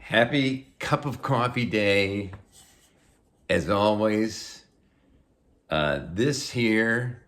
Happy cup of coffee day, as always. This here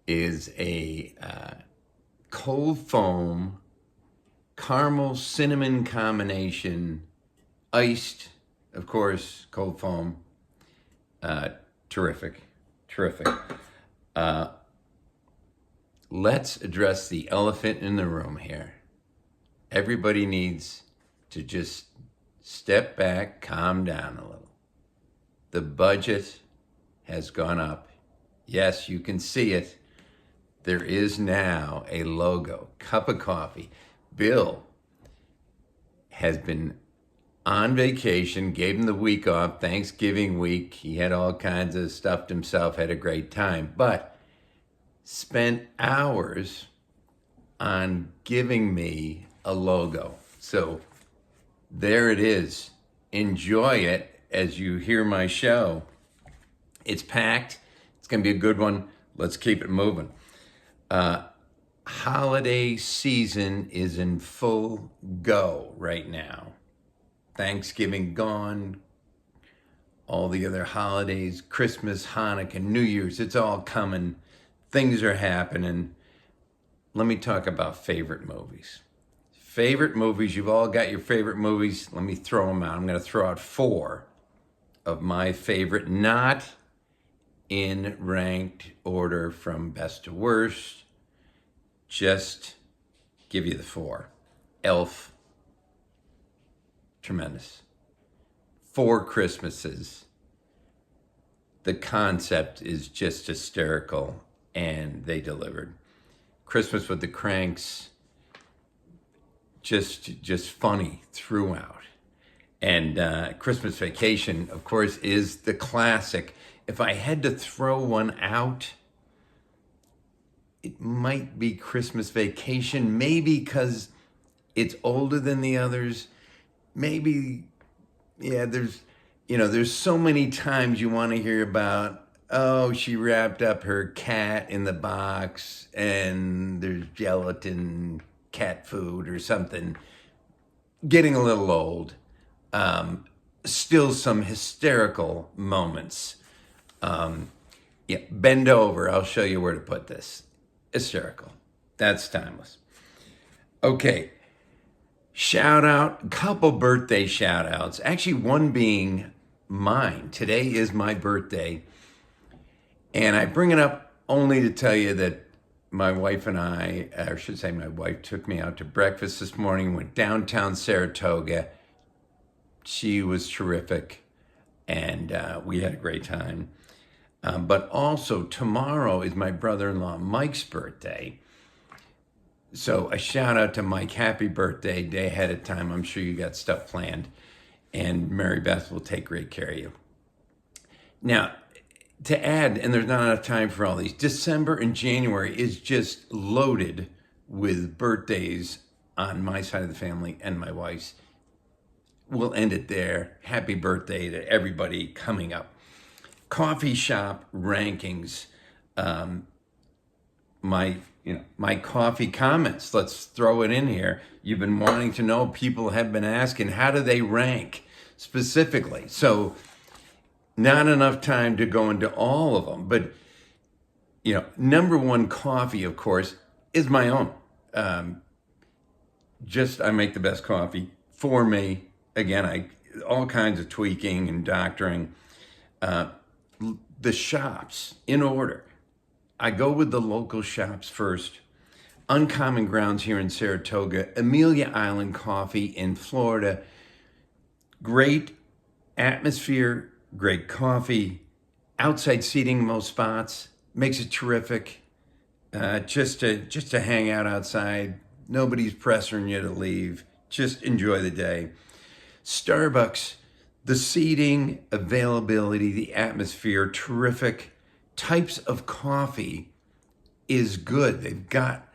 is a cold foam caramel cinnamon combination, iced, of course, cold foam. Terrific. Let's address the elephant in the room here. Everybody needs to just step back, calm down a little. The budget has gone up. Yes, you can see it. There is now a logo, cup of coffee. Bill has been on vacation, gave him the week off, Thanksgiving week. He had all kinds of stuff himself, had a great time, but spent hours on giving me a logo. So there it is. Enjoy it as you hear my show. It's packed. It's going to be a good one. Let's keep it moving. Holiday season is in full go right now. Thanksgiving gone. All the other holidays, Christmas, Hanukkah, New Year's, it's all coming. Things are happening. Let me talk about favorite movies. Favorite movies, you've all got your favorite movies. Let me throw them out. I'm going to throw out 4 of my favorite, not in ranked order from best to worst. Just give you the 4. Elf, tremendous. 4 Christmases. The concept is just hysterical, and they delivered. Christmas with the Cranks, just funny throughout. And Christmas Vacation, of course, is the classic. If I had to throw one out, it might be Christmas Vacation, maybe because it's older than the others. Maybe, yeah, there's so many times you want to hear about, oh, she wrapped up her cat in the box and there's gelatin cat food or something. Getting a little old. Still some hysterical moments. Bend over. I'll show you where to put this. Hysterical. That's timeless. Okay. Shout out, couple birthday shout outs. Actually, one being mine. Today is my birthday. And I bring it up only to tell you that my wife and I should say my wife took me out to breakfast this morning, went downtown Saratoga. She was terrific, and we had a great time. But also tomorrow is my brother-in-law Mike's birthday. So a shout out to Mike. Happy birthday, day ahead of time. I'm sure you got stuff planned, and Mary Beth will take great care of you. Now, to add, and there's not enough time for all these, December and January is just loaded with birthdays on my side of the family and my wife's. We'll end it there. Happy birthday to everybody coming up. Coffee shop rankings. My coffee comments. Let's throw it in here. You've been wanting to know. People have been asking, how do they rank specifically? So not enough time to go into all of them, but number one coffee, of course, is my own. I make the best coffee for me. Again, all kinds of tweaking and doctoring. The shops in order. I go with the local shops first. Uncommon Grounds here in Saratoga, Amelia Island Coffee in Florida. Great atmosphere, great coffee, outside seating in most spots, makes it terrific. Just to hang out outside. Nobody's pressuring you to leave. Just enjoy the day. Starbucks, the seating, availability, the atmosphere, terrific. Types of coffee is good. They've got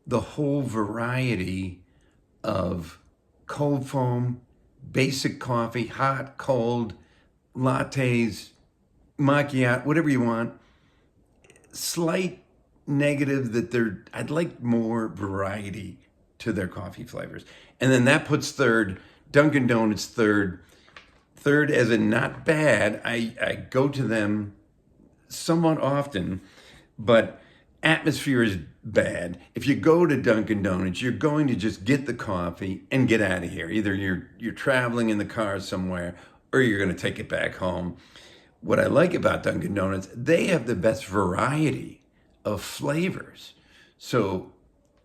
the whole variety of cold foam, basic coffee, hot, cold, lattes, macchiato, whatever you want. Slight negative that I'd like more variety to their coffee flavors. And then that puts third Dunkin' Donuts third. Third as in not bad. I go to them somewhat often, but atmosphere is bad. If you go to Dunkin' Donuts, you're going to just get the coffee and get out of here. Either you're traveling in the car somewhere or you're going to take it back home. What I like about Dunkin' Donuts, they have the best variety of flavors. So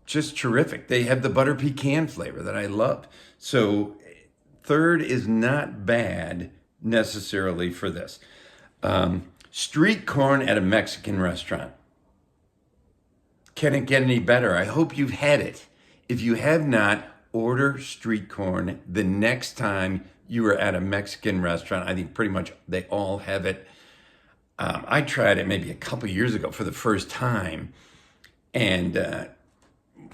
just terrific. They have the butter pecan flavor that I love. So third is not bad necessarily for this. Street corn at a Mexican restaurant. Can it get any better? I hope you've had it. If you have not, order street corn the next time you are at a Mexican restaurant. I think pretty much they all have it. I tried it maybe a couple years ago for the first time, and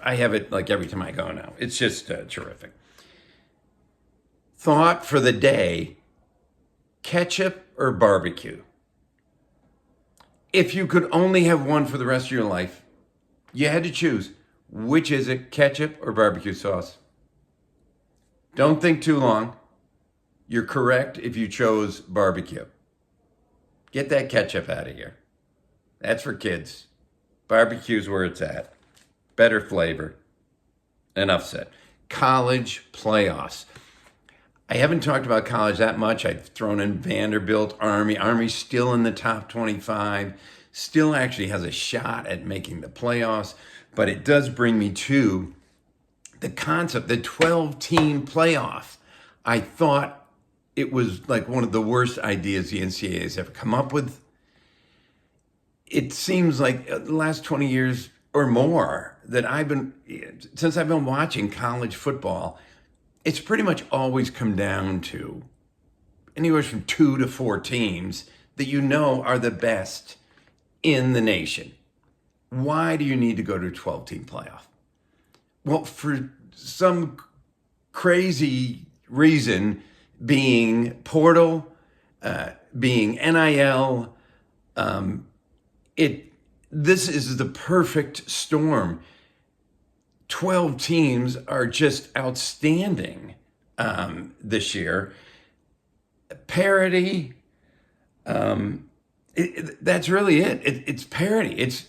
I have it like every time I go now. It's just terrific. Thought for the day, ketchup or barbecue? If you could only have one for the rest of your life, you had to choose. Which is it, ketchup or barbecue sauce? Don't think too long. You're correct if you chose barbecue. Get that ketchup out of here. That's for kids. Barbecue's where it's at. Better flavor. Enough said. College playoffs. I haven't talked about college that much. I've thrown in Vanderbilt, Army. Army's still in the top 25. Still actually has a shot at making the playoffs. But it does bring me to the concept, the 12-team playoff. I thought it was like one of the worst ideas the NCAA has ever come up with. It seems like the last 20 years or more that since I've been watching college football, it's pretty much always come down to anywhere from 2 to 4 teams that you know are the best in the nation. Why do you need to go to a 12-team playoff? Well, for some crazy reason, being portal, being NIL, this is the perfect storm. 12 teams are just outstanding this year. Parity, that's really it. It's parity. It's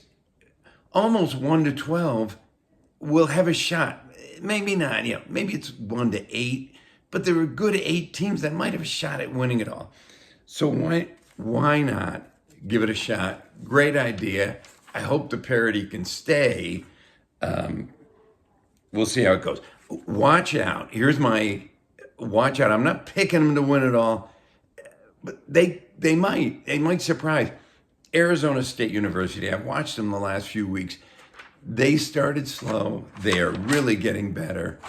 almost 1 to 12 will have a shot. Maybe not, maybe it's 1 to 8, but there are good 8 teams that might have a shot at winning it all. So why not give it a shot? Great idea. I hope the parity can stay. We'll see how it goes. Watch out. Here's my watch out. I'm not picking them to win it all, but they might surprise. Arizona State University, I've watched them the last few weeks. They started slow. They are really getting better.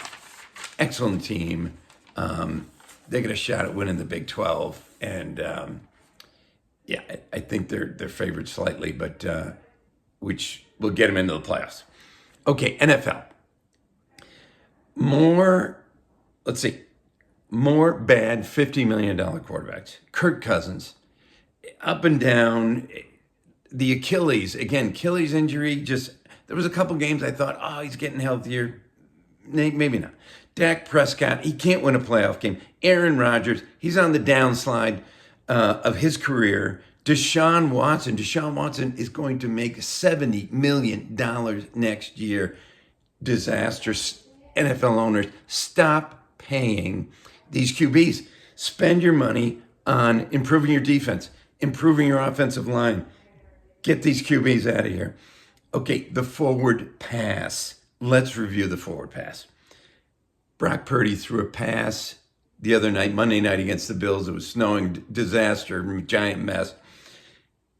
Excellent team. They get a shot at winning the Big 12. And I think they're favored slightly, but which will get them into the playoffs. Okay, NFL. More bad $50 million quarterbacks. Kirk Cousins, up and down. The Achilles injury, there was a couple games I thought, he's getting healthier. Maybe not. Dak Prescott, he can't win a playoff game. Aaron Rodgers, he's on the downslide of his career. Deshaun Watson is going to make $70 million next year. Disaster. NFL owners, stop paying these QBs. Spend your money on improving your defense, improving your offensive line. Get these QBs out of here. Okay, the forward pass. Let's review the forward pass. Brock Purdy threw a pass the other night, Monday night against the Bills. It was snowing, disaster, giant mess.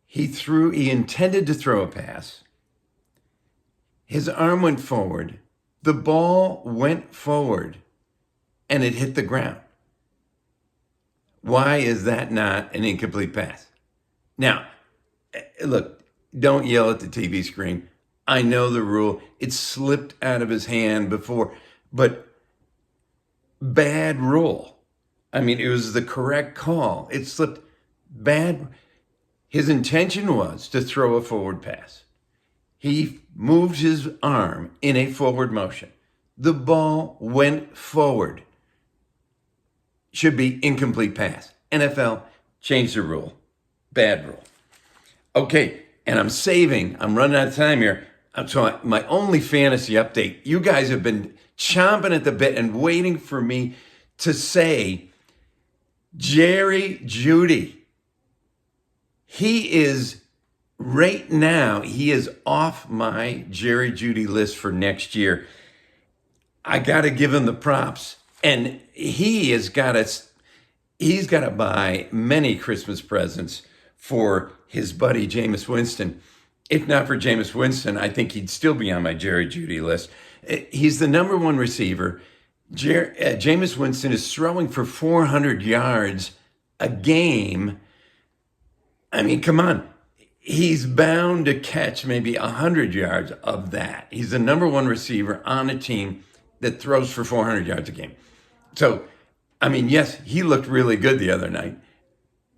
He intended to throw a pass. His arm went forward. The ball went forward and it hit the ground. Why is that not an incomplete pass? Now, look, don't yell at the TV screen. I know the rule. It slipped out of his hand before, but bad rule. I mean, it was the correct call. It slipped. Bad. His intention was to throw a forward pass. He moved his arm in a forward motion. The ball went forward. should be incomplete pass. NFL changed the rule. Bad rule. Okay, and I'm running out of time here. So my only fantasy update, you guys have been chomping at the bit and waiting for me to say Jerry Jeudy. He is off my Jerry Jeudy list for next year. I got to give him the props. And he's got to buy many Christmas presents for his buddy Jameis Winston. If not for Jameis Winston, I think he'd still be on my Jerry Jeudy list. He's the number one receiver. Jameis Winston is throwing for 400 yards a game. I mean, come on. He's bound to catch maybe 100 yards of that. He's the number one receiver on a team that throws for 400 yards a game. So, I mean, yes, he looked really good the other night.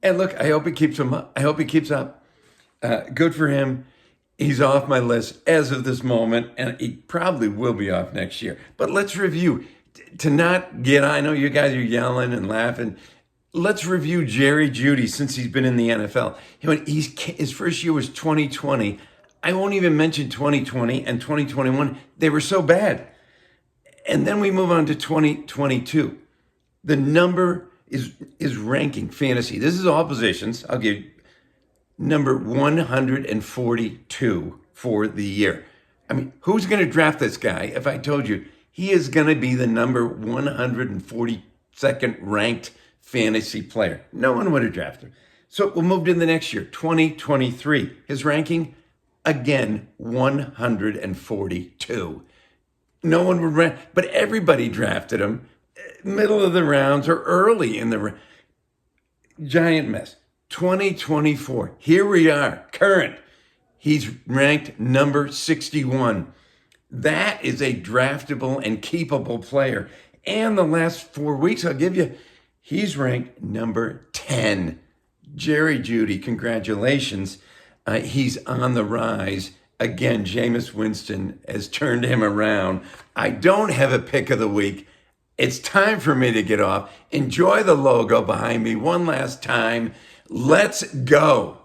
And look, I hope he keeps him up. I hope he keeps up. Good for him. He's off my list as of this moment, and he probably will be off next year. But let's review. I know you guys are yelling and laughing. Let's review Jerry Jeudy since he's been in the NFL. His first year was 2020. I won't even mention 2020 and 2021. They were so bad. And then we move on to 2022. The number is ranking fantasy. This is all positions. I'll give you number 142 for the year. I mean, who's going to draft this guy if I told you he is going to be the number 142nd ranked fantasy player? No one would have drafted him. So we'll move to the next year, 2023. His ranking, again, 142. No one would rank, but everybody drafted him middle of the rounds or early in the giant mess. 2024, here we are, current. He's ranked number 61. That is a draftable and keepable player. And the last 4 weeks, I'll give you, he's ranked number 10. Jerry Jeudy, congratulations. He's on the rise. Again, Jameis Winston has turned him around. I don't have a pick of the week. It's time for me to get off. Enjoy the logo behind me one last time. Let's go.